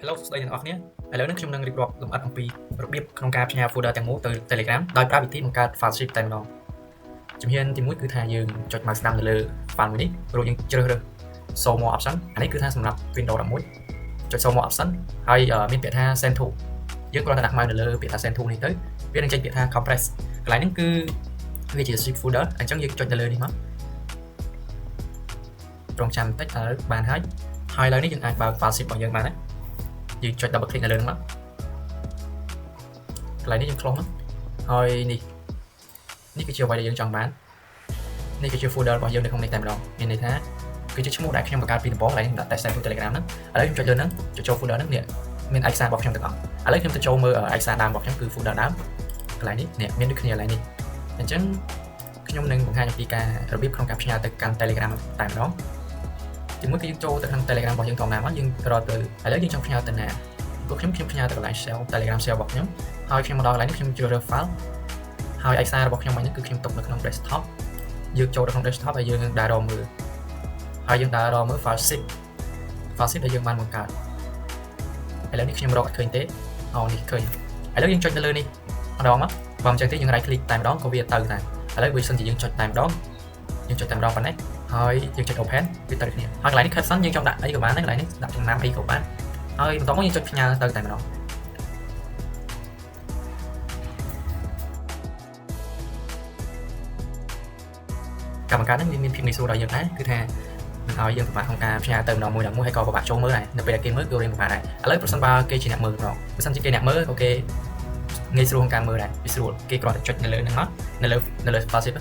Hello ស្ដីទាំងអស់គ្នាឥឡូវនេះខ្ញុំនឹងរៀបរាប់លម្អិតអំពីរបៀបក្នុងការផ្ញើ folder ទាំងមូលទៅ Telegram ដោយប្រើវិធីបង្កើត file zip តែម្ដងជំហានទី1គឺថាយើងចុច mouse ស្ដាំនៅលើ file មួយនេះរួចយើងជ្រើសរើស show more option អានេះគឺថាសម្រាប់ Windows 11ចុច show more option ហើយមានពាក្យថា send to យើងគ្រាន់តែដាក់ mouse នៅលើពាក្យថា send to នេះទៅវានឹងចេញពាក្យថា compress កន្លែងនេះគឺវាជា zip folder អញ្ចឹងយើងចុចនៅលើនេះមករងចាំបន្តិចឲ្យបានហើយឥឡូវនេះយើងអាចបើក file zip របស់យើងបានហើយយើងចុច double click នៅលើហ្នឹងមកកន្លែងនេះយើង close មកហើយនេះគឺជាអ្វីដែលយើងចង់បាននេះគឺជា folder របស់យើងនៅក្នុងនេះតែម្ដងមានន័យថាគឺជាឈ្មោះដែលខ្ញុំបង្កើតពីដំបូងឡើយខ្ញុំដាក់ test ទៅ Telegram ហ្នឹងឥឡូវខ្ញុំចុចលើហ្នឹងចុចចូល folder ហ្នឹងនេះមានឯកសាររបស់ខ្ញុំទាំងអស់ឥឡូវខ្ញុំទៅចូលមើលឯកសារដើមរបស់ខ្ញុំគឺ folder ដើមកន្លែងនេះមានដូចគ្នាកន្លែងនេះអញ្ចឹងខ្ញុំនឹងបង្ហាញអំពីការរបៀបក្នុងការផ្ញើទៅកាន់ Telegram តែម្ដងទីមួយគឺយើងចូលទៅក្នុង Telegram របស់យើងធម្មតាមកយើងរកទៅឥឡូវយើងចង់ផ្ញើទៅណាពួកខ្ញុំផ្ញើទៅកន្លែង share Telegram share របស់ខ្ញុំហើយខ្ញុំមកដល់កន្លែងនេះខ្ញុំជ្រើសរើស file ហើយឯកសាររបស់ខ្ញុំនេះគឺខ្ញុំទុកនៅក្នុង desktop យើងចូលទៅក្នុង desktop ហើយយើងនឹងដើររកមើលហើយយើងដើររកមើល file zip ដែលយើងបានបង្កើតឥឡូវនេះខ្ញុំរកអត់ឃើញទេអូនេះឃើញឥឡូវយើងចុចនៅលើនេះម្ដងមកបើមិនចឹងទេយើង right click តែម្ដងក៏វាទៅដែរឥឡូវបើសិនជាយើងចុចតែម្ដងយើងចុចតែម្ដងប៉ុណ្ណេះហើយយើងចុច open វាទៅគ្នាហើយកន្លែងនេះ cut សិនយើងចង់ដាក់អីក៏បានដែរកន្លែងនេះដាក់ចំណាំអីក៏បានហើយបន្ទាប់មកយើងចុចផ្ញើទៅតែម្ដងកម្មការនេះមានភាពងាយស្រួលដល់យើងដែរគឺថាមិនឲ្យយើងពិបាកក្នុងការផ្ញើទៅម្ដងមួយហើយក៏ពិបាកចូលមើលដែរនៅពេលដែលគេមើលគឺរៀងពិបាកដែរឥឡូវប្រសិនបើគេជាអ្នកមើលម្ដងបើសិនជាគេអ្នកមើលអូខេងាយស្រួលក្នុងការមើលដែរវាស្រួលគេគ្រាន់តែចុចនៅលើហ្នឹងមកនៅលើ file zip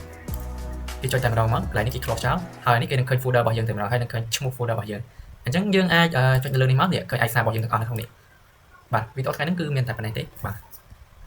គេចុចតែម្ដងមកកន្លែងនេះគេ close ចោលហើយនេះគេនឹងឃើញ folder របស់យើងតែម្ដងហើយនឹងឃើញឈ្មោះ folder របស់យើងអញ្ចឹងយើងអាចចុចនៅលើនេះមកនេះឃើញឯកសាររបស់យើងទាំងអស់នៅក្នុងនេះបាទវីដេអូថ្ងៃនេះគឺមានតែប៉ុណ្ណេះទេបាទ